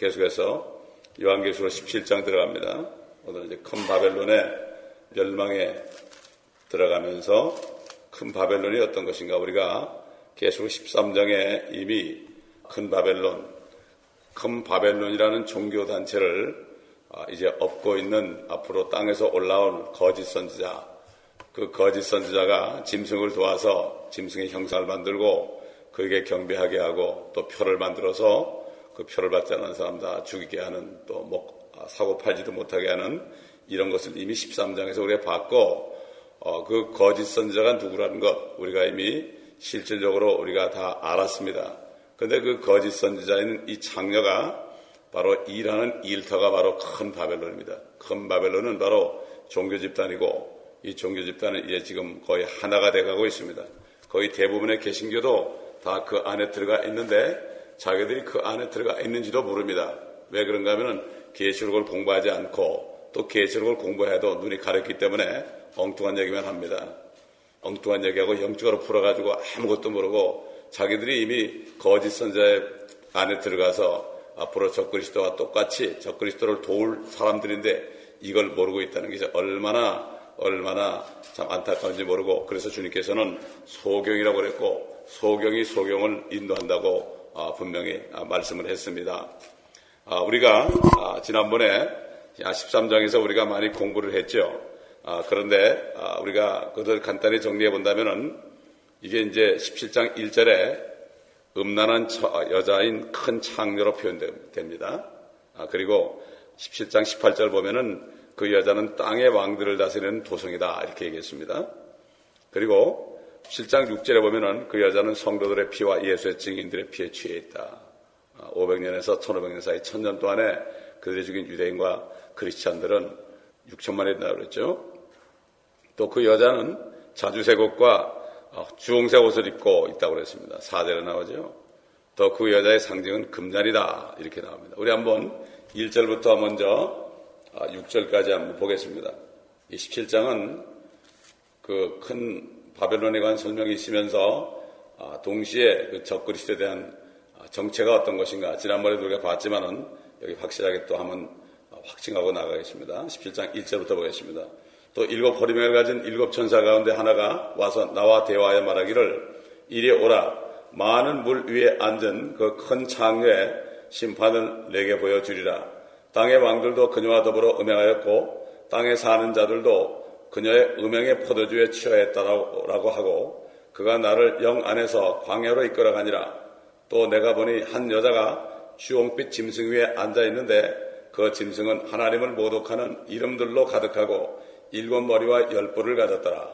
계속해서 요한계시록 17장 들어갑니다. 오늘 이제 큰 바벨론의 멸망에 들어가면서 큰 바벨론이 어떤 것인가, 우리가 계시록 13장에 이미 큰 바벨론이라는 종교단체를 이제 업고 있는, 앞으로 땅에서 올라온 거짓 선지자, 그 거짓 선지자가 짐승을 도와서 짐승의 형상을 만들고 그에게 경배하게 하고, 또 표를 만들어서 그 표를 받지 않는 사람 다 죽이게 하는, 또 사고 팔지도 못하게 하는 이런 것을 이미 13장에서 우리가 봤고, 그 거짓 선지자가 누구라는 것 우리가 이미 실질적으로 우리가 다 알았습니다. 그런데 그 거짓 선지자인 이 장녀가 바로 일하는 일터가 바로 큰 바벨론입니다. 큰 바벨론은 바로 종교 집단이고, 이 종교 집단은 이제 지금 거의 하나가 돼가고 있습니다. 거의 대부분의 개신교도 다 그 안에 들어가 있는데 자기들이 그 안에 들어가 있는지도 모릅니다. 왜 그런가 하면은 계시록을 공부하지 않고, 또 계시록을 공부해도 눈이 가렵기 때문에 엉뚱한 얘기만 합니다. 엉뚱한 얘기하고 영적으로 풀어가지고 아무것도 모르고 자기들이 이미 거짓 선지자의 안에 들어가서 앞으로 적그리스도와 똑같이 적그리스도를 도울 사람들인데 이걸 모르고 있다는 게 얼마나 참 안타까운지 모르고, 그래서 주님께서는 소경이라고 그랬고, 소경이 소경을 인도한다고 분명히 말씀을 했습니다. 우리가 지난번에 13장에서 우리가 많이 공부를 했죠. 그런데 우리가 그것을 간단히 정리해 본다면은, 이게 이제 17장 1절에 음란한 여자인 큰 창녀로 표현됩니다. 그리고 17장 18절 보면은 그 여자는 땅의 왕들을 다스리는 도성이다, 이렇게 얘기했습니다. 그리고 17장 6절에 보면은 그 여자는 성도들의 피와 예수의 증인들의 피에 취해 있다. 500년에서 1500년 사이 1000년 동안에 그들이 죽인 유대인과 크리스찬들은 6천만이 된다고 그랬죠. 또 그 여자는 자주색 옷과 주홍색 옷을 입고 있다고 그랬습니다. 4절에 나오죠. 또 그 여자의 상징은 금잔이다, 이렇게 나옵니다. 우리 한번 1절부터 먼저 6절까지 한번 보겠습니다. 이 17장은 그 큰 바벨론에 관한 설명이 있으면서 동시에 그 적그리스도에 대한 정체가 어떤 것인가, 지난번에도 우리가 봤지만은 여기 확실하게 또 한번 확증하고 나가겠습니다. 17장 1절부터 보겠습니다. 또 7 호리병을 가진 7 천사 가운데 하나가 와서 나와 대화하여 말하기를, 이리 오라. 많은 물 위에 앉은 그 큰 창녀의 심판을 내게 보여주리라. 땅의 왕들도 그녀와 더불어 음행하였고 땅에 사는 자들도 그녀의 음행의 포도주에 취하였다라고 하고, 그가 나를 영 안에서 광야로 이끌어가니라. 또 내가 보니 한 여자가 주홍빛 짐승 위에 앉아있는데 그 짐승은 하나님을 모독하는 이름들로 가득하고 7 머리와 10뿔을 가졌더라.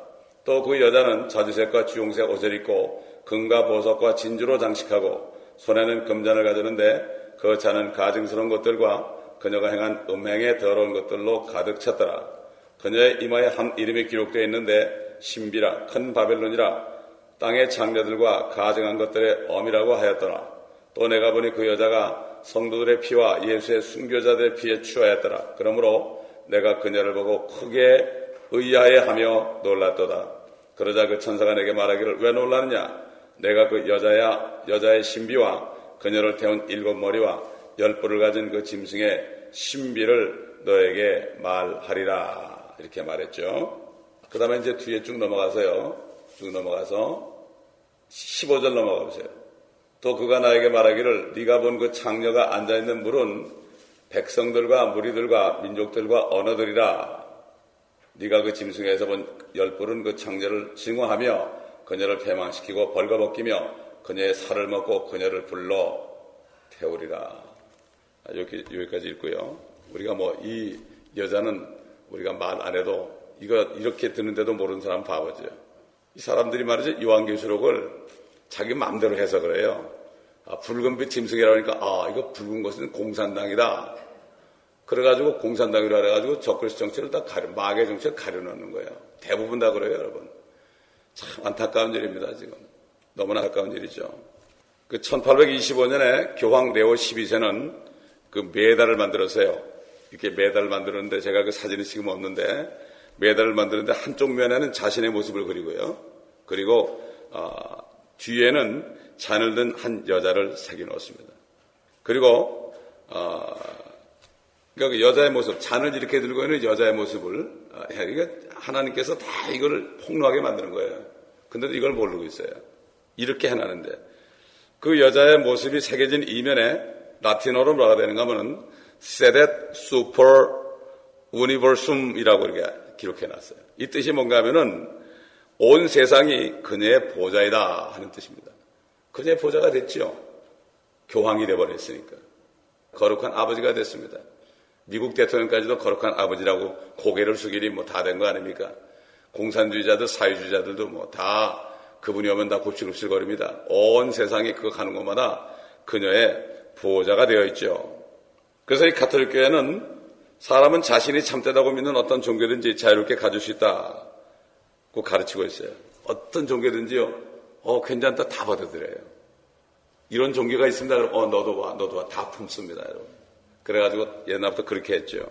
또 그 여자는 자주색과 주홍색 옷을 입고 금과 보석과 진주로 장식하고 손에는 금잔을 가졌는데 그 잔은 가증스러운 것들과 그녀가 행한 음행의 더러운 것들로 가득 찼더라. 그녀의 이마에 한 이름이 기록되어 있는데 신비라, 큰 바벨론이라, 땅의 장녀들과 가증한 것들의 엄이라고 하였더라. 또 내가 보니 그 여자가 성도들의 피와 예수의 순교자들의 피에 취하였더라. 그러므로 내가 그녀를 보고 크게 의아해하며 놀랐도다. 그러자 그 천사가 내게 말하기를, 왜 놀라느냐? 내가 그 여자의 신비와 그녀를 태운 7 머리와 10뿔을 가진 그 짐승의 신비를 너에게 말하리라, 이렇게 말했죠. 그 다음에 이제 뒤에 쭉 넘어가서 15절 넘어가 보세요. 또 그가 나에게 말하기를, 네가 본 그 창녀가 앉아있는 물은 백성들과 무리들과 민족들과 언어들이라. 네가 그 짐승에서 본 10뿔은 그 창녀를 징후하며 그녀를 패망시키고 벌거벗기며 그녀의 살을 먹고 그녀를 불러 태우리라. 여기까지 읽고요. 우리가 이 여자는 우리가 말 안 해도 이거 이렇게 듣는데도 모르는 사람 바보죠. 이 사람들이 말이죠, 요한계시록을 자기 마음대로 해석을 해요. 붉은빛 짐승이라고 하니까 이거 붉은 것은 공산당이다. 그래가지고 공산당이라 해가지고 적그리스도 정체를 다 마귀의 정체를 가려놓는 거예요. 대부분 다 그래요, 여러분. 참 안타까운 일입니다, 지금. 너무나 안타까운 일이죠. 그 1825년에 교황 레오 12세는 그 메달을 만들었어요. 이렇게 메달을 만들었는데, 제가 그 사진이 지금 없는데, 메달을 만드는데 한쪽 면에는 자신의 모습을 그리고요. 그리고 뒤에는 잔을 든 한 여자를 새겨 놓습니다. 그리고 그러니까 그 여자의 모습, 잔을 이렇게 들고 있는 여자의 모습을 하나님께서 다 이걸 폭로하게 만드는 거예요. 근데도 이걸 모르고 있어요. 이렇게 해놨는데 그 여자의 모습이 새겨진 이면에 라틴어로 뭐가 되는가 하면은 sedet super universum이라고 이렇게 기록해놨어요. 이 뜻이 뭔가 하면은 온 세상이 그녀의 보좌이다 하는 뜻입니다. 그녀의 보좌가 됐죠. 교황이 돼버렸으니까. 거룩한 아버지가 됐습니다. 미국 대통령까지도 거룩한 아버지라고 고개를 숙이니 뭐 다 된 거 아닙니까? 공산주의자들, 사회주의자들도 뭐 다 그분이 오면 다 굽실굽실거립니다. 온 세상이 그거 가는 곳마다 그녀의 보호자가 되어 있죠. 그래서 이 가톨릭 교회는 사람은 자신이 참되다고 믿는 어떤 종교든지 자유롭게 가질 수 있다고 가르치고 있어요. 어떤 종교든지요, 괜찮다 다 받아들여요. 이런 종교가 있습니다. 그럼 너도 와, 다 품습니다, 여러분. 그래가지고 옛날부터 그렇게 했죠.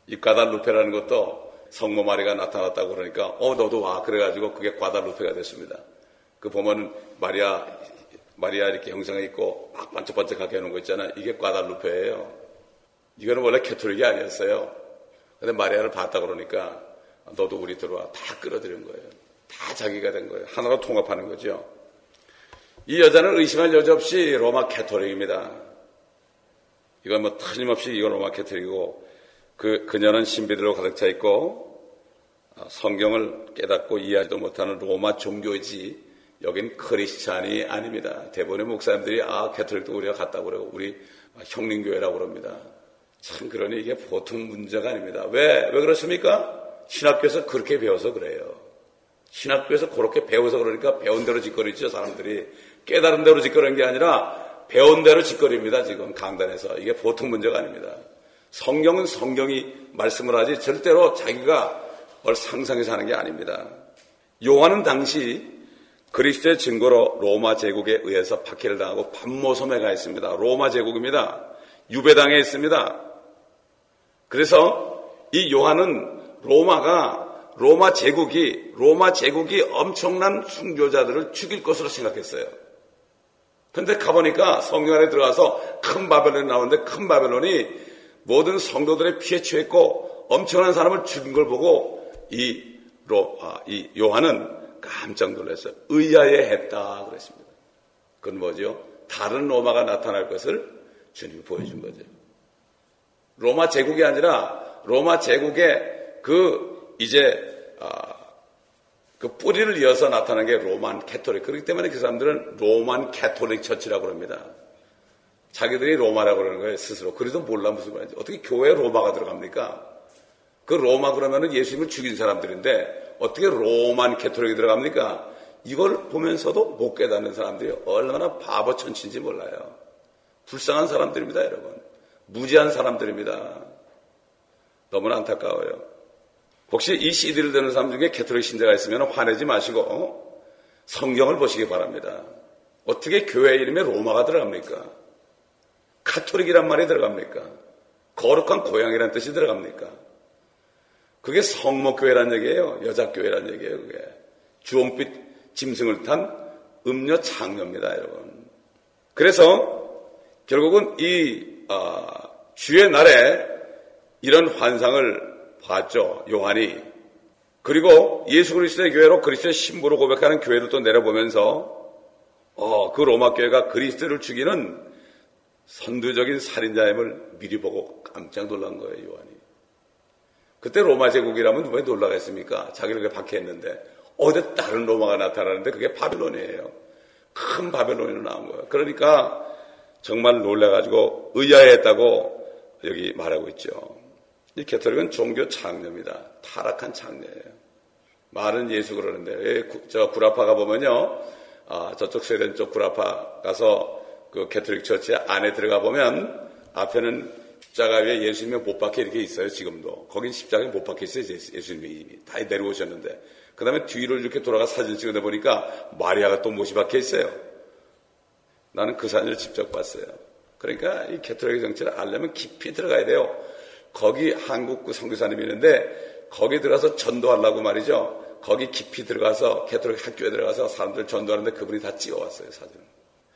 이 과달루페라는 것도 성모 마리가 나타났다고 그러니까 너도 와. 그래가지고 그게 과달루페가 됐습니다. 그 보면은 마리아 이렇게 형상이 있고 막 반짝반짝하게 해놓은 거 있잖아요. 이게 과달루페예요. 이거는 원래 캐톨릭이 아니었어요. 근데 마리아를 봤다 그러니까 너도 우리 들어와. 다 끌어들인 거예요. 다 자기가 된 거예요. 하나로 통합하는 거죠. 이 여자는 의심할 여지 없이 로마 캐톨릭입니다. 이건 뭐 틀림없이 이건 로마 캐톨릭이고 그녀는 신비들로 가득 차 있고 성경을 깨닫고 이해하지도 못하는 로마 종교이지 여긴 크리스찬이 아닙니다. 대부분의 목사님들이 캐톨릭도 우리가 같다고 그러고 우리 형님교회라고 그럽니다. 참 그러니 이게 보통 문제가 아닙니다. 왜 그렇습니까? 신학교에서 그렇게 배워서 그래요. 신학교에서 그렇게 배워서 그러니까 배운 대로 짓거리죠. 사람들이 깨달은 대로 짓거리는 게 아니라 배운 대로 짓거리입니다. 지금 강단에서. 이게 보통 문제가 아닙니다. 성경은 성경이 말씀을 하지 절대로 자기가 뭘 상상해서 하는 게 아닙니다. 요한은 당시 그리스도의 증거로 로마 제국에 의해서 박해를 당하고 반모섬에 가 있습니다. 로마 제국입니다. 유배당에 있습니다. 그래서 이 요한은 로마 제국이 엄청난 순교자들을 죽일 것으로 생각했어요. 그런데 가보니까 성경 안에 들어가서 큰 바벨론이 나오는데 큰 바벨론이 모든 성도들의 피에 취했고 엄청난 사람을 죽인 걸 보고 이 요한은 깜짝 놀랐어요. 의아해했다 그랬습니다. 그건 뭐죠? 다른 로마가 나타날 것을 주님이 보여준 거죠. 로마 제국이 아니라 로마 제국의 그 뿌리를 이어서 나타난 게 로만 캐톨릭. 그렇기 때문에 그 사람들은 로만 캐톨릭 처치라고 합니다. 자기들이 로마라고 그러는 거예요, 스스로. 그래도 몰라 무슨 말인지. 어떻게 교회에 로마가 들어갑니까? 그 로마 그러면은 예수님을 죽인 사람들인데 어떻게 로만 캐톨릭이 들어갑니까? 이걸 보면서도 못 깨닫는 사람들이 얼마나 바보 천치인지 몰라요. 불쌍한 사람들입니다, 여러분. 무지한 사람들입니다. 너무나 안타까워요. 혹시 이 CD를 듣는 사람 중에 캐톨릭 신자가 있으면 화내지 마시고 성경을 보시기 바랍니다. 어떻게 교회 이름에 로마가 들어갑니까? 카톨릭이란 말이 들어갑니까? 거룩한 고향이란 뜻이 들어갑니까? 그게 성목교회란 얘기예요. 여자교회란 얘기예요. 그게 주홍빛 짐승을 탄 음녀 창녀입니다, 여러분. 그래서 결국은 이 주의 날에 이런 환상을 봤죠, 요한이. 그리고 예수 그리스도의 교회로 그리스도의 신부로 고백하는 교회를 또 내려보면서 그 로마 교회가 그리스도를 죽이는 선두적인 살인자임을 미리 보고 깜짝 놀란 거예요, 요한이. 그때 로마 제국이라면 왜 놀라겠습니까? 자기를 그렇게 박해했는데 어디 다른 로마가 나타나는데 그게 바벨론이에요. 큰 바벨론으로 나온 거예요. 그러니까 정말 놀라가지고 의아해했다고 여기 말하고 있죠. 이 캐톨릭은 종교 창녀입니다. 타락한 창녀예요. 말은 예수 그러는데 저 구라파 가보면요, 저쪽 스웨덴 쪽 구라파 가서 그 캐톨릭 처치 안에 들어가 보면 앞에는 십자가 위에 예수님의 못 박혀 이렇게 있어요. 지금도 거긴 십자가에 못 박혀 있어요. 예수님이 이미 다 내려오셨는데 그 다음에 뒤로 이렇게 돌아가 사진 찍어내 보니까 마리아가 또 못이 박혀 있어요. 나는 그 사진을 직접 봤어요. 그러니까 이 캐톨릭 정치를 알려면 깊이 들어가야 돼요. 거기 한국 그 선교사님이 있는데 거기 들어가서 전도하려고 말이죠. 거기 깊이 들어가서 캐톨릭 학교에 들어가서 사람들 전도하는데 그분이 다 찍어왔어요, 사진을.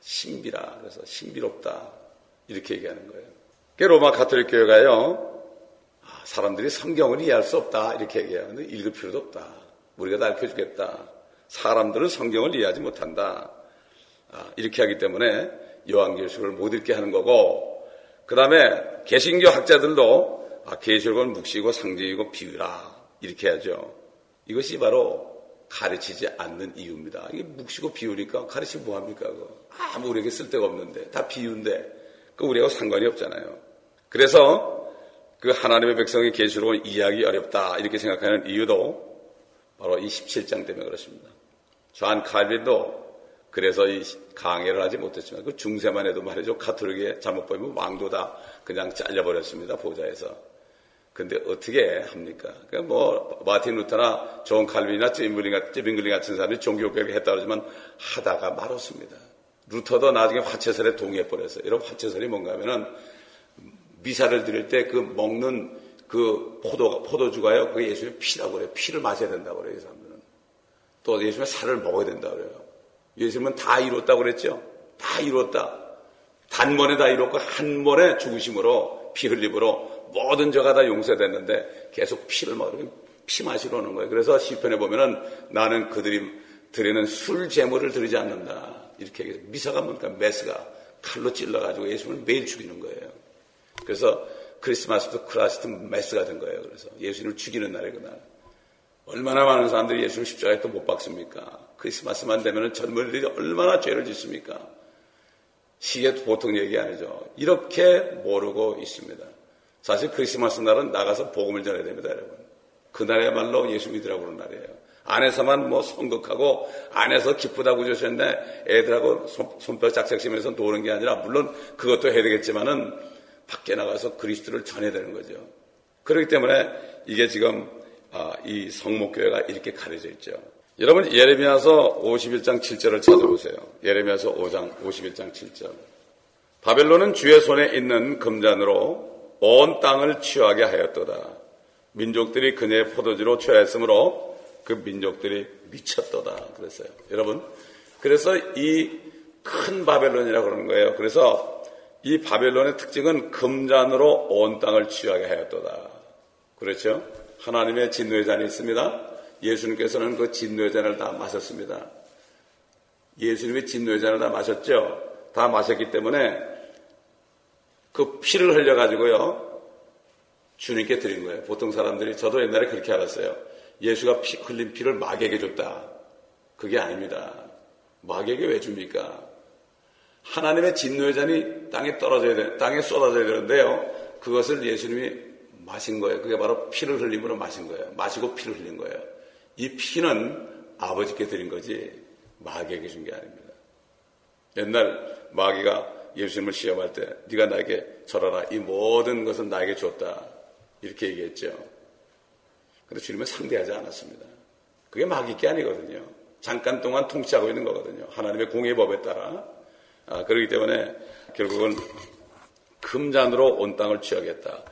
신비라. 그래서 신비롭다. 이렇게 얘기하는 거예요. 로마 가톨릭 교회가요, 사람들이 성경을 이해할 수 없다 이렇게 얘기해요. 근데 읽을 필요도 없다. 우리가 다 알려주겠다. 사람들은 성경을 이해하지 못한다. 이렇게 하기 때문에 요한계시록을 못 읽게 하는 거고, 그 다음에 개신교 학자들도 계시록은 묵시고 상징이고 비유라 이렇게 하죠. 이것이 바로 가르치지 않는 이유입니다. 이게 묵시고 비유니까 가르치면 뭐합니까? 아무 우리에게 쓸데가 없는데, 다 비유인데 그 우리하고 상관이 없잖아요. 그래서 그 하나님의 백성의 계시록을 이해하기 어렵다 이렇게 생각하는 이유도 바로 이 17장 때문에 그렇습니다. 존 칼빈도 그래서 이 강해를 하지 못했지만 그 중세만 해도 말이죠. 가톨릭에 잘못 보이면 왕도 다 그냥 잘려버렸습니다. 보좌에서. 근데 어떻게 합니까? 마틴 루터나 존 칼빈이나 찌빙글링 같은 사람이 종교개혁을 했다 그러지만 하다가 말았습니다. 루터도 나중에 화채설에 동의해버렸어요. 여러분, 화채설이 뭔가 하면은 미사를 드릴 때 그 먹는 그 포도주가요, 그게 예수님의 피라고 그래요. 피를 마셔야 된다고 그래요, 이 사람들은. 또 예수님의 살을 먹어야 된다고 그래요. 예수님은 다 이뤘다고 그랬죠? 다 이뤘다. 단번에 다 이뤘고, 한 번에 죽으심으로, 피 흘림으로 모든 죄가 다 용서됐는데 계속 피를 먹으면 피 마시러 오는 거예요. 그래서 시편에 보면은 나는 그들이 드리는 술 제물을 드리지 않는다. 이렇게 얘기해요. 미사가 뭡니까? 메스가 칼로 찔러가지고 예수님을 매일 죽이는 거예요. 그래서 크리스마스도 크라스트 메스가 된 거예요. 그래서 예수님을 죽이는 날에 그날. 얼마나 많은 사람들이 예수님 십자가에 또 못 박습니까? 크리스마스만 되면 젊은이들이 얼마나 죄를 짓습니까? 시계 보통 얘기 아니죠. 이렇게 모르고 있습니다. 사실 크리스마스 날은 나가서 복음을 전해야 됩니다, 여러분. 그날이야말로 예수 믿으라고 그러는 날이에요. 안에서만 선극하고 안에서 기쁘다고 그러셨는데 애들하고 손뼉 짝짝치면서 노는 게 아니라 물론 그것도 해야 되겠지만은 밖에 나가서 그리스도를 전해야 되는 거죠. 그렇기 때문에 이게 지금 이 성목교회가 이렇게 가려져 있죠. 여러분, 예레미야서 51장 7절을 찾아보세요. 예레미야서 5장 51장 7절. 바벨론은 주의 손에 있는 금잔으로 온 땅을 취하게 하였도다. 민족들이 그녀의 포도주로 취하였으므로 그 민족들이 미쳤도다. 그랬어요. 여러분, 그래서 이 큰 바벨론이라고 그러는 거예요. 그래서 이 바벨론의 특징은 금잔으로 온 땅을 취하게 하였도다. 그렇죠? 하나님의 진노의 잔이 있습니다. 예수님께서는 그 진노의 잔을 다 마셨습니다. 예수님의 진노의 잔을 다 마셨죠? 다 마셨기 때문에 그 피를 흘려가지고요, 주님께 드린 거예요. 보통 사람들이, 저도 옛날에 그렇게 알았어요. 예수가 흘린 피를 마귀에게 줬다. 그게 아닙니다. 마귀에게 왜 줍니까? 하나님의 진노의 잔이 땅에 쏟아져야 되는데요. 그것을 예수님이 마신 거예요. 그게 바로 피를 흘림으로 마신 거예요. 마시고 피를 흘린 거예요. 이 피는 아버지께 드린 거지 마귀에게 준 게 아닙니다. 옛날 마귀가 예수님을 시험할 때 네가 나에게 절하라. 이 모든 것은 나에게 줬다. 이렇게 얘기했죠. 그런데 주님은 상대하지 않았습니다. 그게 마귀 게 아니거든요. 잠깐 동안 통치하고 있는 거거든요. 하나님의 공의 법에 따라. 그렇기 때문에 결국은 금잔으로 온 땅을 취하겠다.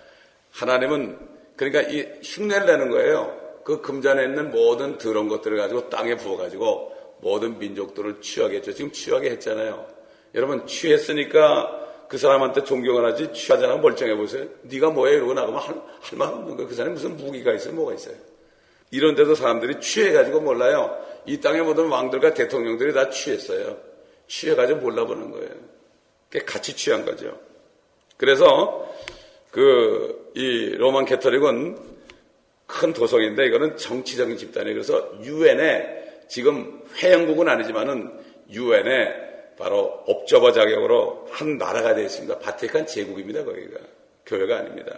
하나님은 그러니까 이 흉내를 내는 거예요. 그 금잔에 있는 모든 더러운 것들을 가지고 땅에 부어가지고 모든 민족들을 취하겠죠. 지금 취하게 했잖아요. 여러분, 취했으니까 그 사람한테 존경을 하지, 취하지 않으면 멀쩡해 보세요. 네가 뭐해? 이러고 나가면 할 말 없는 거예요. 그 사람이 무슨 무기가 있어요? 뭐가 있어요? 이런 데도 사람들이 취해가지고 몰라요. 이 땅의 모든 왕들과 대통령들이 다 취했어요. 취해가지고 몰라보는 거예요. 그게 같이 취한 거죠. 그래서 이 로만 캐톨릭은 큰 도성인데 이거는 정치적인 집단이에요. 그래서 유엔에 지금 회원국은 아니지만은 유엔에 바로 옵저버 자격으로 한 나라가 되어 있습니다. 바티칸 제국입니다. 거기가. 교회가 아닙니다.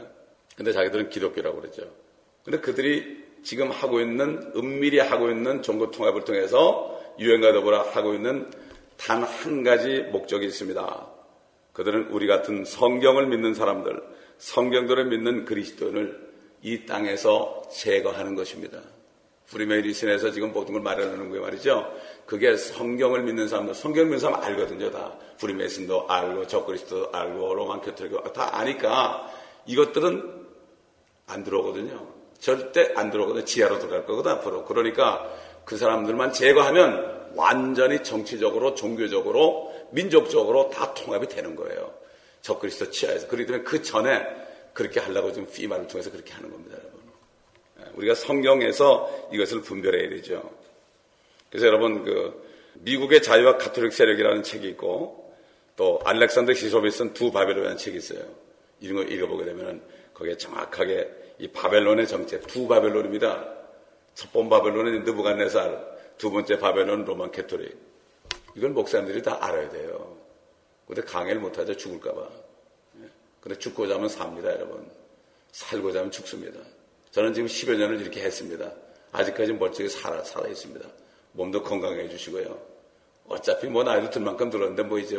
근데 자기들은 기독교라고 그러죠. 근데 그들이 지금 은밀히 하고 있는 종교 통합을 통해서 유엔과 더불어 하고 있는 단 한 가지 목적이 있습니다. 그들은 우리 같은 성경을 믿는 사람들, 성경들을 믿는 그리스도인을 이 땅에서 제거하는 것입니다. 프리메이슨에서 지금 모든 걸 마련하는 거예요, 말이죠. 그게 성경을 믿는 사람들, 성경을 믿는 사람 알거든요, 다. 프리메이슨도 알고, 적그리스도도 알고, 로만 캐톨릭도 다 아니까 이것들은 안 들어오거든요. 절대 안 들어오거든요. 지하로 들어갈 거거든, 앞으로. 그러니까 그 사람들만 제거하면 완전히 정치적으로, 종교적으로, 민족적으로 다 통합이 되는 거예요. 적그리스도 치하에서. 그렇기 때문에 그 전에 그렇게 하려고 지금 피마를 통해서 그렇게 하는 겁니다, 여러분. 우리가 성경에서 이것을 분별해야 되죠. 그래서 여러분, 미국의 자유와 가톨릭 세력이라는 책이 있고, 또 알렉산더 히소비에 쓴 두 바벨론이라는 책이 있어요. 이런 거 읽어보게 되면은 거기에 정확하게 이 바벨론의 정체, 두 바벨론입니다. 첫 번 바벨론은 느부갓네살, 두 번째 바벨론은 로만 캐토릭. 이걸 목사님들이 다 알아야 돼요. 근데 강의를 못하죠. 죽을까봐. 근데 죽고자 하면 삽니다, 여러분. 살고자 하면 죽습니다. 저는 지금 10여 년을 이렇게 했습니다. 아직까지 멀쩡히 살아 있습니다. 몸도 건강해 주시고요. 어차피 뭐 나이도 들 만큼 들었는데 이제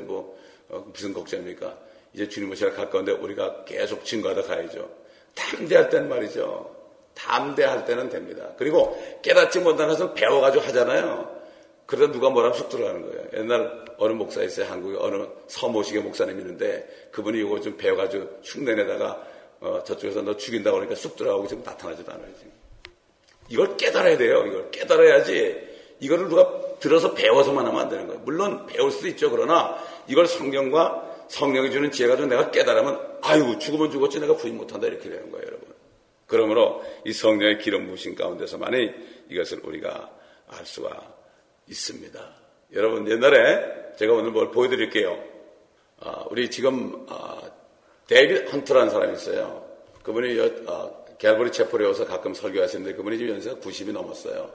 무슨 걱정입니까? 이제 주님 모시러 갈 건데 우리가 계속 증거하다 가야죠. 담대할 때는 말이죠. 담대할 때는 됩니다. 그리고 깨닫지 못하는 것은 배워가지고 하잖아요. 그러다 누가 뭐라면 쑥 들어가는 거예요. 옛날 어느 목사 있어요. 한국에 어느 서모식의 목사님 있는데 그분이 이거 좀 배워가지고 흉내내다가 저쪽에서 너 죽인다고 그러니까 쑥 들어가고 지금 나타나지도 않아요. 지금. 이걸 깨달아야 돼요. 이걸 깨달아야지 이거를 누가 들어서 배워서만 하면 안 되는 거예요. 물론 배울 수도 있죠. 그러나 이걸 성경과 성령이 주는 지혜 가지고 내가 깨달으면 아유 죽으면 죽었지 내가 부인 못한다 이렇게 되는 거예요. 여러분. 그러므로 이 성령의 기름 부으신 가운데서만이 이것을 우리가 알 수가 있습니다. 여러분 옛날에 제가 오늘 뭘 보여드릴게요. 우리 지금 데이비드 헌트라는 사람이 있어요. 그분이 갤버리 채플에 와서 가끔 설교하시는데 그분이 지금 연세가 90이 넘었어요.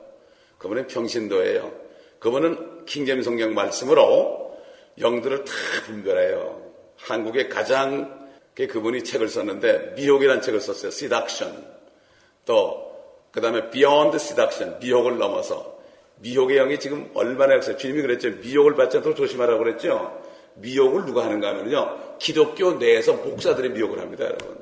그분은 평신도예요. 그분은 킹제임스 성경 말씀으로 영들을 다 분별해요. 한국에 가장 그분이 책을 썼는데 미혹이라는 책을 썼어요. Seduction. 또 그 다음에 Beyond Seduction. 미혹을 넘어서. 미혹의 영이 지금 얼마나 역사요. 주님이 그랬죠. 미혹을 받지 않도록 조심하라고 그랬죠. 미혹을 누가 하는가 하면요. 기독교 내에서 목사들이 미혹을 합니다. 여러분.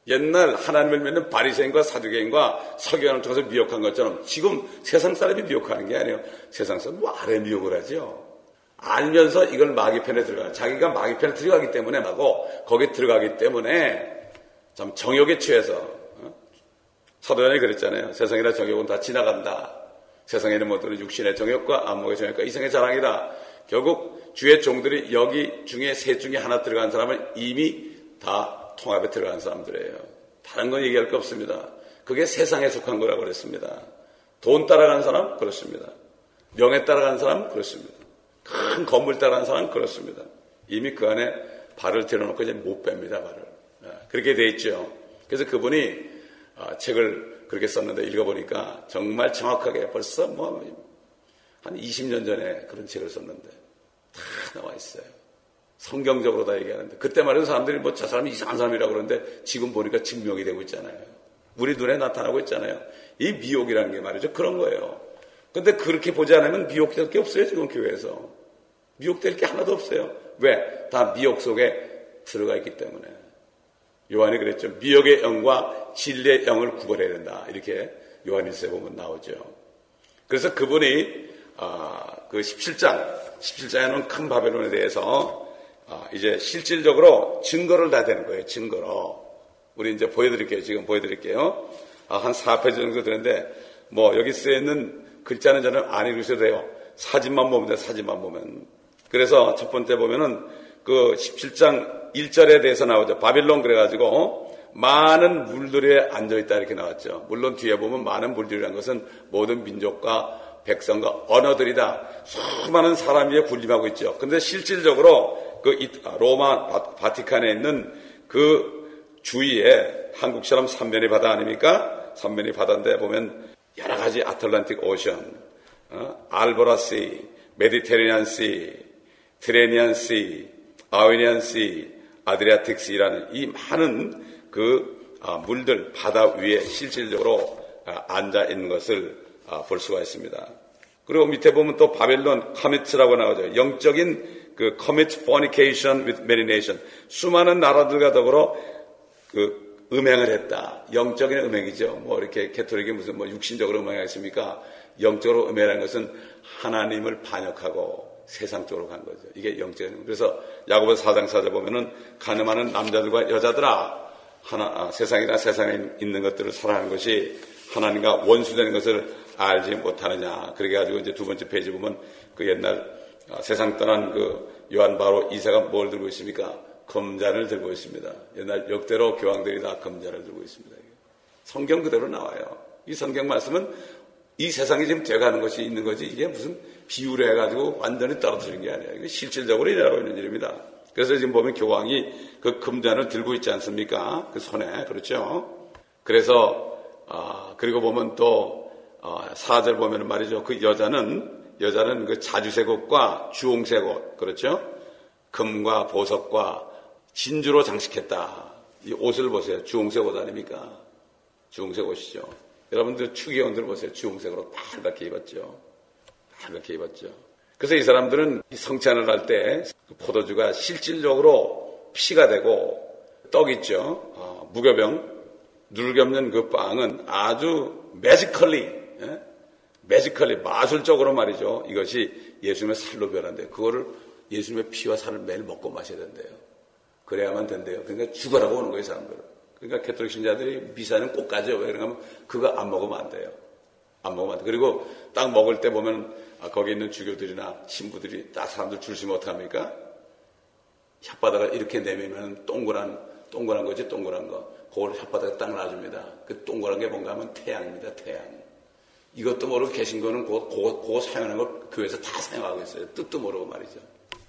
옛날 하나님을 믿는 바리새인과 사두개인과 서기관을 통해서 미혹한 것처럼 지금 세상 사람이 미혹하는 게 아니에요. 세상 사람은 아래 미혹을 하죠. 알면서 이걸 마귀 편에 들어가요. 자기가 마귀 편에 들어가기 때문에 하고 거기에 들어가기 때문에 참 정욕에 취해서 사도연이 그랬잖아요. 세상이나 정욕은 다 지나간다. 세상에 있는 모든 육신의 정욕과 안목의 정욕과 이성의 자랑이다. 결국 주의 종들이 여기 중에 셋 중에 하나 들어간 사람은 이미 다 통합에 들어간 사람들이에요. 다른 건 얘기할 게 없습니다. 그게 세상에 속한 거라고 그랬습니다. 돈 따라가는 사람 그렇습니다. 명예 따라가는 사람 그렇습니다. 큰 건물 따라가는 사람 그렇습니다. 이미 그 안에 발을 들여놓고 이제 못 뺍니다. 발을. 그렇게 돼 있죠. 그래서 그분이 책을 그렇게 썼는데 읽어보니까 정말 정확하게 벌써 한 20년 전에 그런 책을 썼는데 다 나와 있어요. 성경적으로 다 얘기하는데 그때 말해도 사람들이 저 사람이 이상한 사람이라고 그러는데 지금 보니까 증명이 되고 있잖아요. 우리 눈에 나타나고 있잖아요. 이 미혹이라는 게 말이죠. 그런 거예요. 근데 그렇게 보지 않으면 미혹될 게 없어요. 지금 교회에서. 미혹될 게 하나도 없어요. 왜? 다 미혹 속에 들어가 있기 때문에. 요한이 그랬죠. 미혹의 영과 진리의 영을 구별해야 된다. 이렇게 요한일서에 보면 나오죠. 그래서 그분이 그 17장에는 큰 바벨론에 대해서 이제 실질적으로 증거를 다 되는 거예요. 증거로. 우리 이제 보여드릴게요. 지금 보여드릴게요. 한 4페이지 정도 되는데 여기 쓰여있는 글자는 저는 안 읽으셔도 돼요. 사진만 보면 돼요. 사진만 보면. 그래서 첫 번째 보면은 그 17장 1절에 대해서 나오죠. 바빌론 그래가지고 많은 물들에 앉아있다 이렇게 나왔죠. 물론 뒤에 보면 많은 물들이라는 것은 모든 민족과 백성과 언어들이다. 수많은 사람 위에 군림하고 있죠. 근데 실질적으로 그 로마 바티칸에 있는 그 주위에 한국처럼 삼면이 바다 아닙니까? 삼면이 바다인데 보면 여러 가지 아틀란틱 오션, 알보라시, 메디테리안 시, 트레니안 시, 아위니안 시, 아드리아틱 시라는 이 많은 그 물들 바다 위에 실질적으로 앉아 있는 것을 볼 수가 있습니다. 그리고 밑에 보면 또 바벨론 커밋이라고 나오죠. 영적인 그 commit fornication with many nations. 수많은 나라들과 더불어 그 음행을 했다. 영적인 음행이죠. 이렇게 캐톨릭이 무슨 육신적으로 음행하겠습니까? 영적으로 음행하는 것은 하나님을 반역하고 세상적으로 간 거죠. 이게 영적인. 그래서 야고보서 4장 4절 보면은 가늠하는 남자들과 여자들아 세상이나 세상에 있는 것들을 사랑하는 것이 하나님과 원수되는 것을 알지 못하느냐. 그렇게 가지고 이제 두 번째 페이지 보면 그 옛날 세상 떠난 그 요한 바로 2세가 뭘 들고 있습니까? 금잔을 들고 있습니다. 옛날 역대로 교황들이 다 금잔을 들고 있습니다. 성경 그대로 나와요. 이 성경 말씀은 이 세상에 지금 되어가는 것이 있는 거지 이게 무슨 비유를 해가지고 완전히 떨어뜨린 게 아니에요. 이게 실질적으로 일어나고 있는 일입니다. 그래서 지금 보면 교황이 그 금잔을 들고 있지 않습니까? 그 손에. 그렇죠? 그래서 그리고 보면 또 4절 보면은 말이죠. 그 여자는 그 자주색옷과 주홍색옷, 그렇죠? 금과 보석과 진주로 장식했다. 이 옷을 보세요. 주홍색 옷 아닙니까? 주홍색 옷이죠. 여러분들 추기원들 보세요. 주홍색으로 빨갛게 입었죠. 빨갛게 입었죠. 그래서 이 사람들은 성찬을 할 때 포도주가 실질적으로 피가 되고 떡 있죠. 무교병, 누룩이 없는 그 빵은 아주 매지컬리 마술적으로 말이죠. 이것이 예수님의 살로 변한대요. 그거를 예수님의 피와 살을 매일 먹고 마셔야 된대요. 그래야만 된대요. 그러니까 죽어라고 오는 거예요, 사람들은. 그러니까 가톨릭 신자들이 미사는 꼭 가죠. 왜 그러냐면 그거 안 먹으면 안 돼요. 안 먹으면 안 돼요. 그리고 딱 먹을 때 보면 거기 있는 주교들이나 신부들이 딱 사람들 줄 서면 어떡합니까? 혓바닥을 이렇게 내밀면 동그란 거지, 동그란 거. 그걸 혓바닥에 딱 놔줍니다. 그 동그란 게 뭔가 하면 태양입니다, 태양. 이것도 모르고 계신 거는 그거 사용하는 걸 교회에서 다 사용하고 있어요. 뜻도 모르고 말이죠.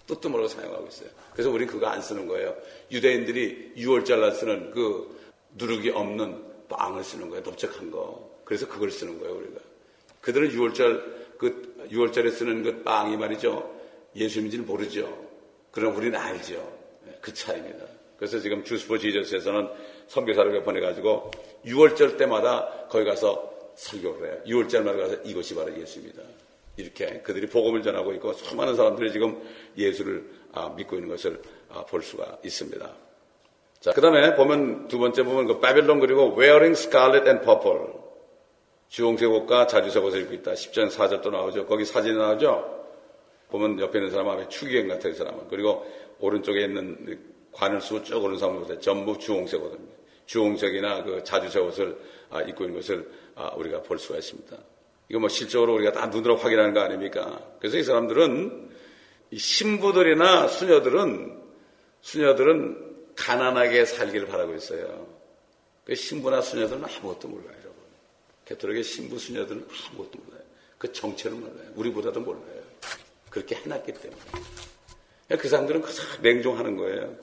뜻도 모르고 사용하고 있어요. 그래서 우린 그거 안 쓰는 거예요. 유대인들이 6월절 날 쓰는 그 누룩이 없는 빵을 쓰는 거예요. 넓적한 거. 그래서 그걸 쓰는 거예요, 우리가. 그들은 6월절에 쓰는 그 빵이 말이죠. 예수님인지는 모르죠. 그러나 우리는 알죠. 그 차이입니다. 그래서 지금 주스 포 지저스에서는 선교사를 보내가지고 6월절 때마다 거기 가서 설교를 해요. 6월절마다 가서 이것이 바로 예수입니다. 이렇게 그들이 복음을 전하고 있고 수많은 사람들이 지금 예수를 믿고 있는 것을 볼 수가 있습니다. 자, 그 다음에 보면 두 번째 보면 그 바벨론 그리고 wearing scarlet and purple 주홍색 옷과 자주색 옷을 입고 있다. 10장 4절도 나오죠. 거기 사진이 나오죠. 보면 옆에 있는 사람 앞에 추기경 같은 사람은 그리고 오른쪽에 있는 관을 쓰고 쭉 오른 사람을 보세요. 전부 주홍색 옷입니다. 주홍색이나 그 자주색 옷을 입고 있는 것을 우리가 볼 수가 있습니다. 이거 뭐 실적으로 우리가 다 눈으로 확인하는 거 아닙니까? 그래서 이 사람들은 이 신부들이나 수녀들은 가난하게 살기를 바라고 있어요. 그 신부나 수녀들은 아무것도 몰라요, 여러분. 가톨릭의 신부 수녀들은 아무것도 몰라요. 그 정체를 몰라요. 우리보다도 몰라요. 그렇게 해놨기 때문에. 그 사람들은 맹종하는 거예요.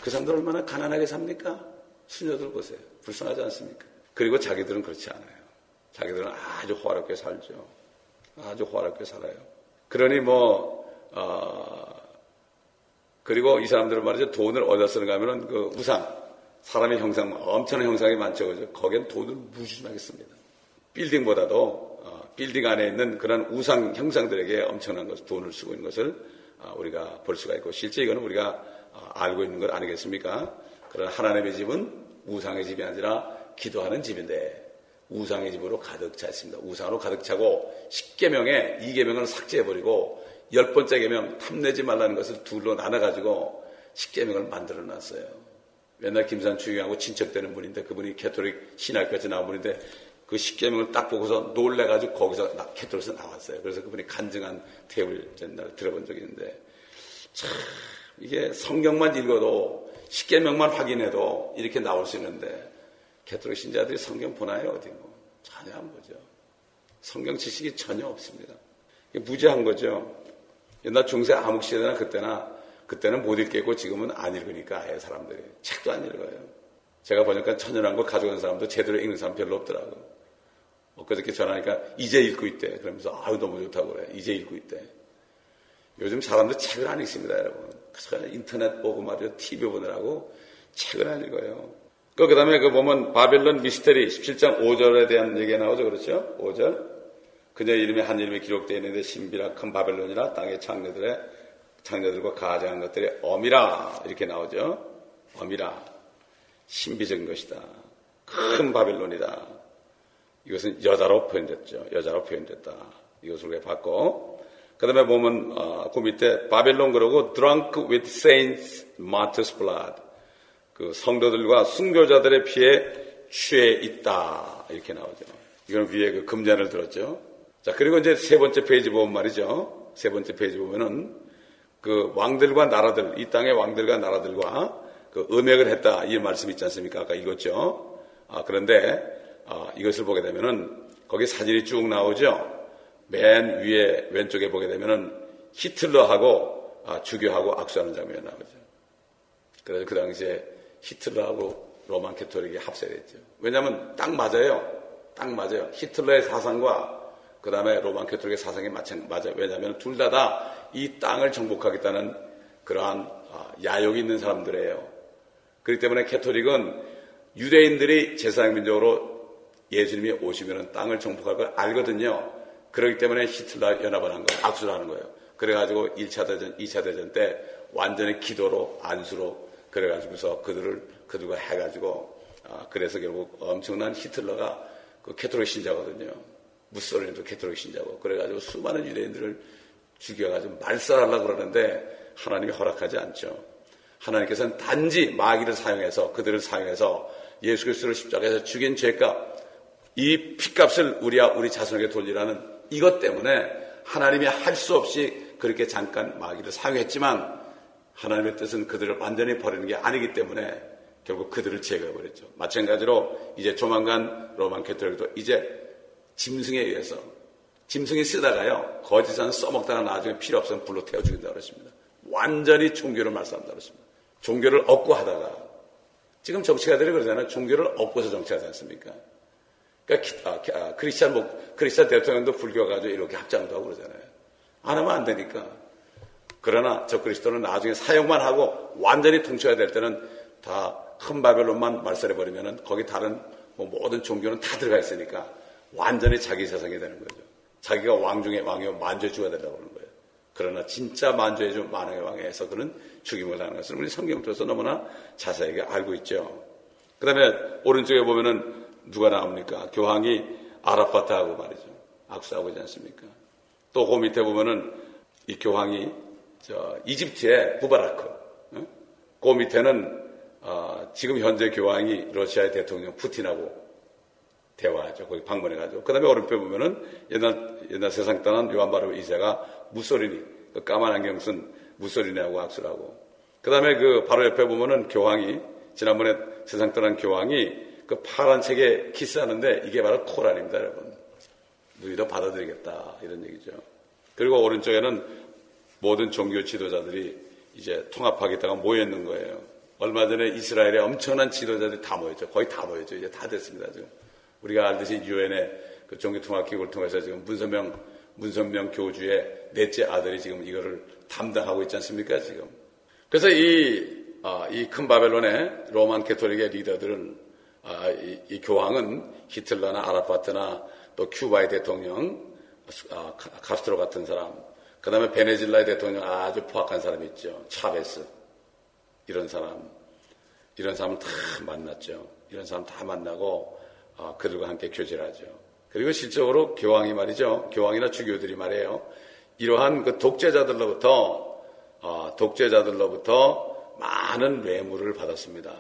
그 사람들 얼마나 가난하게 삽니까? 수녀들 보세요. 불쌍하지 않습니까? 그리고 자기들은 그렇지 않아요. 자기들은 아주 호화롭게 살죠. 아주 호화롭게 살아요. 그러니 그리고 이 사람들은 말이죠. 돈을 어디다 쓰는가 하면은 그 우상, 사람의 형상, 엄청난 형상이 많죠. 그죠? 거기엔 돈을 무지하게 씁니다. 빌딩 안에 있는 그런 우상 형상들에게 엄청난 돈을 쓰고 있는 것을 우리가 볼 수가 있고, 실제 이거는 우리가 알고 있는 것 아니겠습니까? 그러나 하나님의 집은 우상의 집이 아니라 기도하는 집인데, 우상의 집으로 가득 차 있습니다. 우상으로 가득 차고 10계명에 2계명을 삭제해버리고 10번째 계명 탐내지 말라는 것을 둘로 나눠가지고 10계명을 만들어놨어요. 옛날 김산 추기하고 친척되는 분인데 그분이 가톨릭 신학까지 나온 분인데 그 10계명을 딱 보고서 놀래가지고 거기서 가톨릭에서 나왔어요. 그래서 그분이 간증한 태을 옛날에 들어본 적이 있는데 참 이게 성경만 읽어도 10계명만 확인해도 이렇게 나올 수 있는데 가톨릭 신자들이 성경 보나요? 어디 뭐 전혀 안 보죠. 성경 지식이 전혀 없습니다. 무지한 거죠. 옛날 중세 암흑 시대나 그때는 못 읽겠고 지금은 안 읽으니까 아예 사람들이 책도 안 읽어요. 제가 보니까 천연왕국 가져간 사람도 제대로 읽는 사람 별로 없더라고요. 엊그저께 전화하니까 이제 읽고 있대. 그러면서 아유 너무 좋다고 그래. 이제 읽고 있대. 요즘 사람들 책을 안 읽습니다, 여러분. 그래서 인터넷 보고 말이죠. TV 보느라고 책을 안 읽어요. 그 다음에 보면 바벨론 미스테리 17장 5절에 대한 얘기가 나오죠. 그렇죠? 5절. 그녀 이름에 한 이름이 기록되어 있는데 신비라 큰 바벨론이라 땅의 창녀들과 가장한 것들의 어미라 이렇게 나오죠. 어미라. 신비적인 것이다. 큰 바벨론이다. 이것은 여자로 표현됐죠. 여자로 표현됐다. 이것을 우리가 봤고. 그 다음에 보면 그 밑에 바벨론 그러고 drunk with saints martyrs blood. 그 성도들과 순교자들의 피에 취해 있다. 이렇게 나오죠. 이건 위에 그 금잔을 들었죠. 자, 그리고 이제 세 번째 페이지 보면 말이죠. 세 번째 페이지 보면은 그 왕들과 나라들, 이 땅의 왕들과 나라들과 그 음행을 했다, 이 말씀이 있지 않습니까? 아까 읽었죠. 그런데 이것을 보게 되면은 거기 사진이 쭉 나오죠. 맨 위에 왼쪽에 보게 되면은 히틀러하고 주교하고 악수하는 장면이 나오죠. 그래서 그 당시에 히틀러하고 로만 캐토릭이 합세됐죠. 왜냐하면 딱 맞아요. 딱 맞아요. 히틀러의 사상과 그 다음에 로만 캐토릭의 사상이 맞아요. 왜냐하면 둘 다 이 땅을 정복하겠다는 그러한 야욕이 있는 사람들이에요. 그렇기 때문에 캐토릭은 유대인들이 제사장민족으로 예수님이 오시면 땅을 정복할 걸 알거든요. 그렇기 때문에 히틀러 연합을 한 거예요. 악수를 하는 거예요. 그래가지고 1차 대전, 2차 대전 때 완전히 기도로, 안수로 그래가지고서 그들과 해가지고 그래서 결국 엄청난 히틀러가 그 캐토릭 신자거든요. 무솔리니도 캐토릭 신자고. 그래가지고 수많은 유대인들을 죽여가지고 말살하려고 그러는데 하나님이 허락하지 않죠. 하나님께서는 단지 마귀를 사용해서 그들을 사용해서 예수 그리스도를 십자가에서 죽인 죄값, 이 피값을 우리 자손에게 돌리라는 이것 때문에 하나님이 할 수 없이 그렇게 잠깐 마귀를 사용했지만 하나님의 뜻은 그들을 완전히 버리는 게 아니기 때문에 결국 그들을 제거해버렸죠. 마찬가지로 이제 조만간 로만 캐토릭도 이제 짐승에 의해서 짐승이 쓰다가요 거짓은 써먹다가 나중에 필요 없으면 불로 태워 죽인다고 그랬습니다. 완전히 종교를 말씀한다고 그랬습니다. 종교를 얻고 하다가 지금 정치가들이 그러잖아요. 종교를 얻고서 정치하지 않습니까? 그러니까 크리스찬 대통령도 불교 가지고 이렇게 합장도 하고 그러잖아요. 안 하면 안 되니까. 그러나 저 그리스도는 나중에 사용만 하고 완전히 통치가 될 때는 다 큰 바벨론만 말살해버리면은 거기 다른 모든 종교는 다 들어가 있으니까 완전히 자기 세상이 되는 거죠. 자기가 왕 중에 왕이요 만주주가 되려고 하는 거예요. 그러나 진짜 만주의 주 만왕의 왕에서 그는 죽임을 당하는 것을 우리 성경을 통해서 너무나 자세하게 알고 있죠. 그 다음에 오른쪽에 보면은 누가 나옵니까? 교황이 아라파트하고 말이죠. 악수하고 있지 않습니까? 또 그 밑에 보면은 이 교황이 이집트의 무바라크. 그 밑에는 지금 현재 교황이 러시아의 대통령 푸틴하고 대화하죠. 거기 방문해가지고. 그 다음에 오른쪽에 보면은 옛날 세상 떠난 요한 바로 2세가 무솔리니, 그 까만 안경 쓴 무솔리니하고 악수를 하고. 그 다음에 그 바로 옆에 보면은 교황이, 지난번에 세상 떠난 교황이 그 파란 책에 키스하는데 이게 바로 코란입니다, 여러분. 누리도 받아들이겠다, 이런 얘기죠. 그리고 오른쪽에는 모든 종교 지도자들이 이제 통합하겠다가 모여있는 거예요. 얼마 전에 이스라엘에 엄청난 지도자들이 다 모였죠. 거의 다 모였죠. 이제 다 됐습니다, 지금. 우리가 알듯이 유엔의 그 종교통합기구를 통해서 지금 문선명 교주의 넷째 아들이 지금 이거를 담당하고 있지 않습니까, 지금. 그래서 이 큰 바벨론의 로만 캐토릭의 리더들은, 이 교황은 히틀러나 아라파트나 또 큐바의 대통령, 카스트로 같은 사람, 그 다음에 베네수엘라의 대통령 아주 포악한 사람이 있죠. 차베스. 이런 사람 다 만났죠. 이런 사람 다 만나고, 그들과 함께 교제를 하죠. 그리고 실적으로 교황이 말이죠. 교황이나 주교들이 말이에요. 이러한 그 독재자들로부터 많은 뇌물을 받았습니다.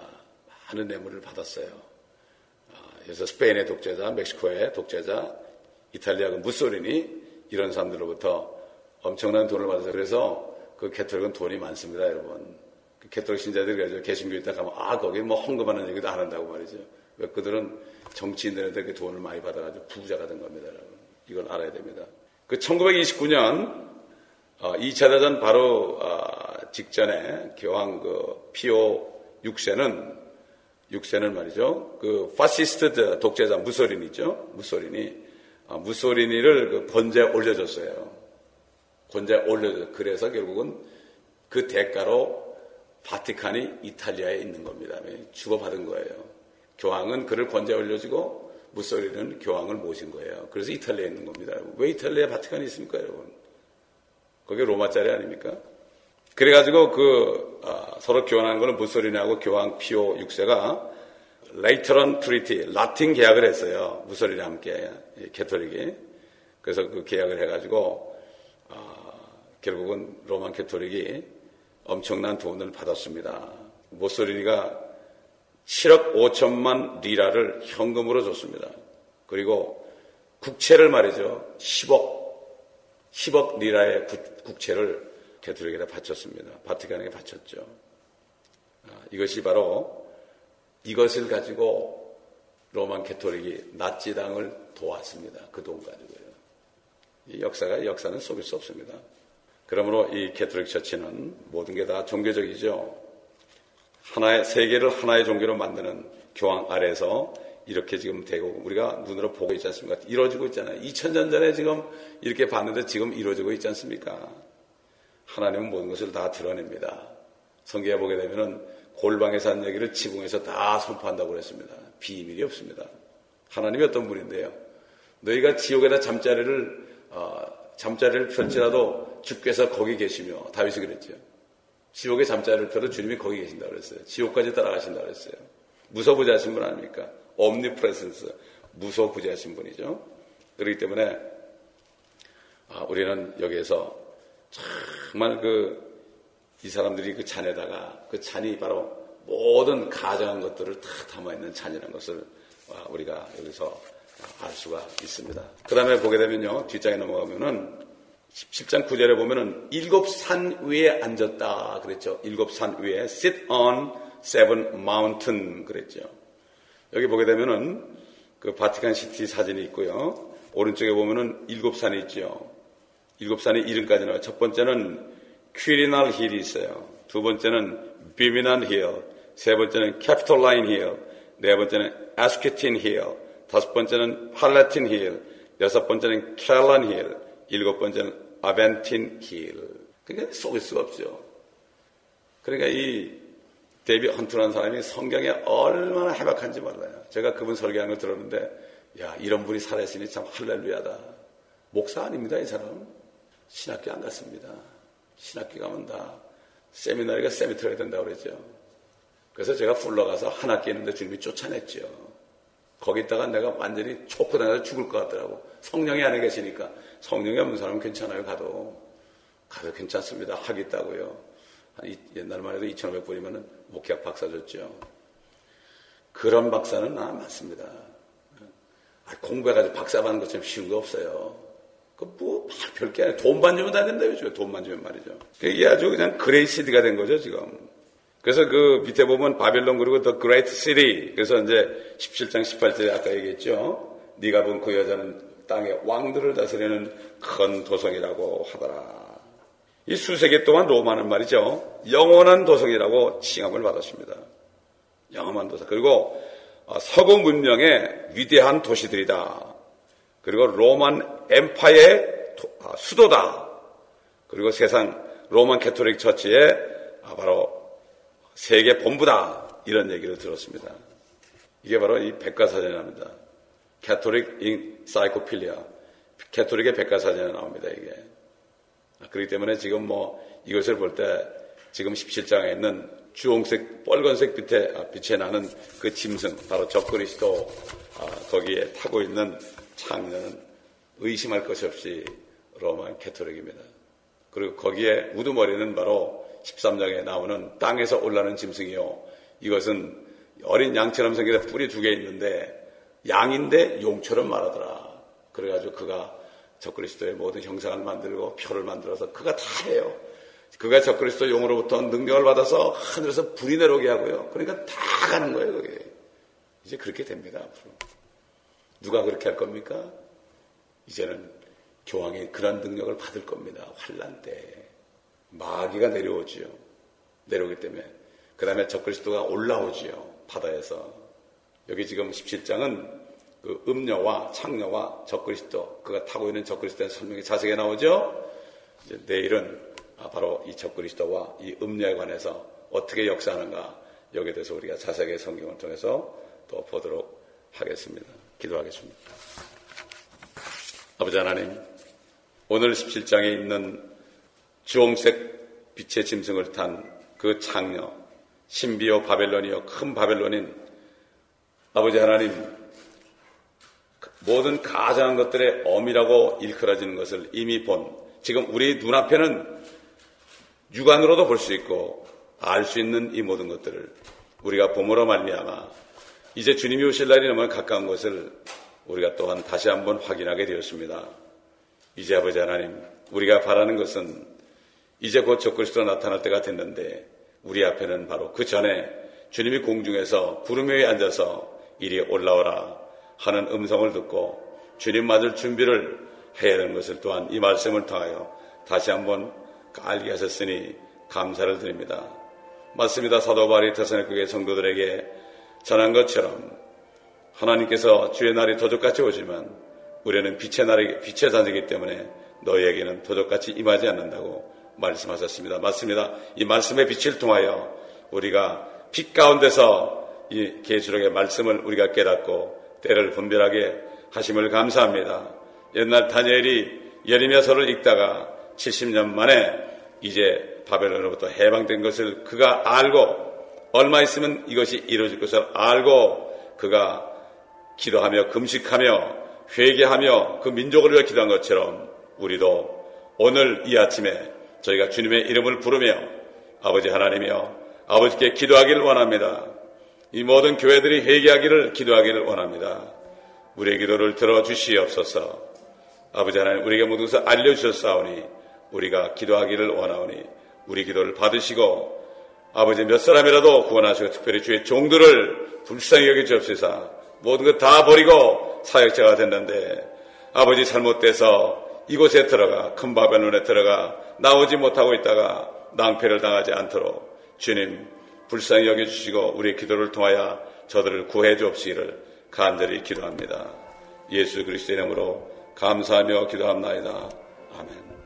많은 뇌물을 받았어요. 그래서 스페인의 독재자, 멕시코의 독재자, 이탈리아 그 무솔리니 이런 사람들로부터 엄청난 돈을 받았어요. 그래서 그 캐톨릭은 돈이 많습니다, 여러분. 그 캐톨릭 신자들이 그래서 개신교에 있다 가면 거기 헌금하는 얘기도 안 한다고 말이죠. 왜 그들은 정치인들한테 그 돈을 많이 받아가지고 부자가 된 겁니다, 여러분. 이걸 알아야 됩니다. 그 1929년 2차 대전 바로 직전에 교황 그 피오 6세는 말이죠. 그 파시스트 독재자 무솔리니죠. 무솔리니를 그 권좌에 올려줬어요. 그래서 결국은 그 대가로 바티칸이 이탈리아에 있는 겁니다. 주고받은 거예요. 교황은 그를 권좌에 올려주고 무솔리니는 교황을 모신 거예요. 그래서 이탈리아에 있는 겁니다. 왜 이탈리아에 바티칸이 있습니까, 여러분? 그게 로마짜리 아닙니까? 그래가지고 서로 교환한 거는 무솔리니하고 교황 피오 6세가 레이터런 트리티, 라틴 계약을 했어요. 무솔리니와 함께, 캐톨릭이. 그래서 그 계약을 해가지고, 결국은 로만 캐톨릭이 엄청난 돈을 받았습니다. 무솔리니가 7억 5천만 리라를 현금으로 줬습니다. 그리고 국채를 말이죠. 10억 리라의 국채를 가톨릭에다 바쳤습니다. 바티칸에게 바쳤죠. 이것이 바로 이것을 가지고 로만 가톨릭이 나치당을 도왔습니다. 그 돈 가지고요. 이 역사는 속일 수 없습니다. 그러므로 이 가톨릭 처치는 모든 게 다 종교적이죠. 세계를 하나의 종교로 만드는 교황 아래에서 이렇게 지금 되고 우리가 눈으로 보고 있지 않습니까? 이루어지고 있잖아요. 2000년 전에 지금 이렇게 봤는데 지금 이루어지고 있지 않습니까? 하나님은 모든 것을 다 드러냅니다. 성경에 보게 되면은 골방에서 한 얘기를 지붕에서 다 선포한다고 그랬습니다. 비밀이 없습니다. 하나님이 어떤 분인데요? 너희가 지옥에다 잠자리를 펼치라도 주께서 거기 계시며, 다윗이 그랬죠. 지옥에 잠자리를 펴도 주님이 거기 계신다고 그랬어요. 지옥까지 따라가신다고 그랬어요. 무소부재하신 분 아닙니까? omnipresence, 무소부재하신 분이죠. 그렇기 때문에 우리는 여기에서 정말 이 사람들이 그 잔에다가 그 잔이 바로 모든 가정한 것들을 다 담아있는 잔이라는 것을 우리가 여기서 알 수가 있습니다. 그 다음에 보게 되면요, 뒷장에 넘어가면은 17장 9절에 보면은 7산 위에 앉았다 그랬죠. 7산 위에 sit on 7 mountain 그랬죠. 여기 보게 되면은 그 바티칸 시티 사진이 있고요. 오른쪽에 보면은 7산이 있죠. 7산의 이름까지 나와요. 첫 번째는 퀴리날 힐이 있어요. 두 번째는 비미난 힐, 세 번째는 캐피톨라인 힐, 네 번째는 아스큐틴 힐, 다섯 번째는 팔라틴 힐, 여섯 번째는 켈란 힐, 일곱 번째는 아벤틴 힐. 그러니까 속일 수가 없죠. 그러니까 이 데이비 헌트라는 사람이 성경에 얼마나 해박한지 몰라요. 제가 그분 설교하는 걸 들었는데, 야, 이런 분이 살아있으니 참 할렐루야다. 목사 아닙니다, 이 사람. 신학교 안 갔습니다. 신학교 가면 다 세미나리가 세미트리가 된다고 그랬죠. 그래서 제가 풀러 가서 한 학기 있는데 주님이 쫓아냈죠. 거기 있다가 내가 완전히 초코당해서 죽을 것 같더라고. 성령이 안에 계시니까. 성령이 없는 사람은 괜찮아요. 가도 괜찮습니다. 하겠다고요. 옛날만 해도 2,500불이면 목회학 박사 줬죠. 그런 박사는 맞습니다. 공부해가지고 박사 받는 것처럼 쉬운 거 없어요. 별게 아니에요. 돈만 주면 다 된다요. 돈만 주면 말이죠. 이게 아주 그냥 그레이시티가 된 거죠, 지금. 그래서 그 밑에 보면 바벨론 그리고 The Great City. 그래서 이제 17장 18절에 아까 얘기했죠. 네가 본 그 여자는 땅의 왕들을 다스리는 큰 도성이라고 하더라. 이 수세기 동안 로마는 말이죠. 영원한 도성이라고 칭함을 받았습니다. 영원한 도성. 그리고 서구 문명의 위대한 도시들이다. 그리고 로만 엠파이어의 수도다. 그리고 세상 로만 캐톨릭 처치의 바로 세계 본부다. 이런 얘기를 들었습니다. 이게 바로 이 백과사전입니다. 캐톨릭 인사이코필리아. 캐톨릭의 백과사전에 나옵니다, 이게. 그렇기 때문에 지금 이것을 볼 때 지금 17장에 있는 주홍색, 빨간색 빛에 나는 그 짐승, 바로 적그리스도, 거기에 타고 있는 창녀는 의심할 것이 없이 로마 캐톨릭입니다. 그리고 거기에 우두머리는 바로 13장에 나오는 땅에서 올라오는 짐승이요. 이것은 어린 양처럼 생겨서 뿔이 2개 있는데 양인데 용처럼 말하더라. 그래가지고 그가 적그리스도의 모든 형상을 만들고 표를 만들어서 그가 다 해요. 그가 적그리스도 용으로부터 능력을 받아서 하늘에서 불이 내려오게 하고요. 그러니까 다 가는 거예요, 그게. 이제 그렇게 됩니다, 앞으로. 누가 그렇게 할 겁니까? 이제는 교황이 그런 능력을 받을 겁니다. 환란 때. 마귀가 내려오지요. 내려오기 때문에. 그 다음에 적그리스도가 올라오지요. 바다에서. 여기 지금 17장은 그 음녀와 창녀와 적그리스도, 그가 타고 있는 적그리스도의 설명이 자세하게 나오죠. 이제 내일은 바로 이 적그리스도와 이 음녀에 관해서 어떻게 역사하는가, 여기에 대해서 우리가 자세하게 성경을 통해서 또 보도록 하겠습니다. 기도하겠습니다. 아버지 하나님, 오늘 17장에 있는 주홍색 빛의 짐승을 탄 그 창녀, 신비요 바벨론이요 큰 바벨론인 아버지 하나님, 모든 가장한 것들의 어미라고 일컬어지는 것을 이미 지금 우리 눈앞에는 육안으로도 볼 수 있고 알 수 있는 이 모든 것들을 우리가 봄으로 말미암아 이제 주님이 오실 날이 너무 가까운 것을 우리가 또한 다시 한번 확인하게 되었습니다. 이제 아버지 하나님, 우리가 바라는 것은 이제 곧 적그리스도 나타날 때가 됐는데 우리 앞에는 바로 그 전에 주님이 공중에서 구름 위에 앉아서 이리 올라오라 하는 음성을 듣고 주님 맞을 준비를 해야 하는 것을 또한 이 말씀을 통하여 다시 한번 알게 하셨으니 감사를 드립니다. 맞습니다. 사도 바울이 데살로니가 성도들에게 전한 것처럼 하나님께서 주의 날이 도적같이 오지만 우리는 빛의 자녀이기 때문에 너희에게는 도적같이 임하지 않는다고 말씀하셨습니다. 맞습니다. 이 말씀의 빛을 통하여 우리가 빛 가운데서 이 계시록의 말씀을 우리가 깨닫고 때를 분별하게 하심을 감사합니다. 옛날 다니엘이 예레미야서를 읽다가 70년 만에 이제 바벨론으로부터 해방된 것을 그가 알고 얼마 있으면 이것이 이루어질 것을 알고 그가 기도하며 금식하며 회개하며 그 민족을 위해 기도한 것처럼 우리도 오늘 이 아침에 저희가 주님의 이름을 부르며 아버지 하나님이여 아버지께 기도하기를 원합니다. 이 모든 교회들이 회개하기를 기도하기를 원합니다. 우리의 기도를 들어주시옵소서. 아버지 하나님 우리에게 모든 것을 알려주셨사오니 우리가 기도하기를 원하오니 우리 기도를 받으시고 아버지 몇 사람이라도 구원하시고 특별히 주의 종들을 불쌍히 여겨주옵소서. 모든 것 다 버리고 사역자가 됐는데 아버지 잘못돼서 이곳에 들어가 큰 바벨론에 들어가 나오지 못하고 있다가 낭패를 당하지 않도록 주님 불쌍히 여겨주시고 우리의 기도를 통하여 저들을 구해 주옵시기를 간절히 기도합니다. 예수 그리스도의 이름으로 감사하며 기도합나이다. 아멘.